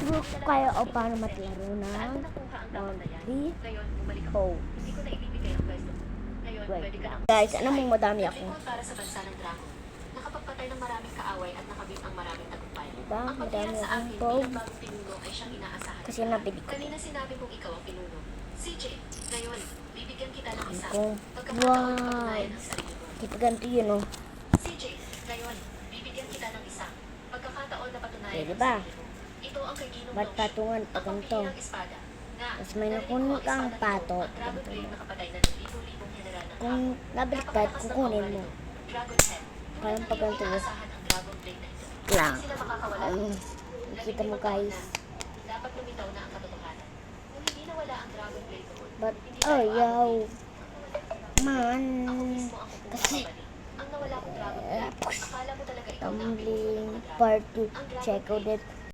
Tuturo ko kayo o paano maglaro ng Monty Ho. Wait lang. Guys, ano mong madami ako? Para sa bansa ng dragon. Nakapagpatay ng maraming kaaway at nakabit ang maraming tagumpay. Diba? Ang Madami pagkira sa akong akin Poe. bilang bagong pinuno ay siyang inaasahan. Kasi nabili ko. Kanina sinabi mong ikaw ang pinuno. CJ, ngayon, bibigyan kita ng isa. Kung, Pagkakataon na wow. patunayan ang sarili mo. Tipo ganito yun, oh. CJ, ngayon, bibigyan kita ng isa. Pagkakataon na patunayan Pwede ang ba? sarili mo. Ito ang kay Ginong Ba't Dong. patungan pa Ang ganito? pamilya ng espada. Na, Tapos may narinig nakunin ko ang kang espada pato. nito, ang Dragon Ganito Blade mo. nakapatay na ng libo-libong general ng Kung dragon. nabaliktad, Napakalakas ng kukunin aura mo. nito. Dragon Head. Parang Tunay pag na ganito, inaasahan ang Dragon Blade na ito. lang. Hindi sila makakawala. Nakita mo guys. Dapat lumitaw na ang katotohanan. Kung hindi nawala ang Dragon Blade noon, But, hindi oh, tayo yaw. Ako Man. mismo ang kukuha Kasi, Ang nawala kong Dragon Blade, akala mo talaga ikaw na ang pinuno ng tumbling mga dragon. part 2. Ang Dragon Check out Blade, it.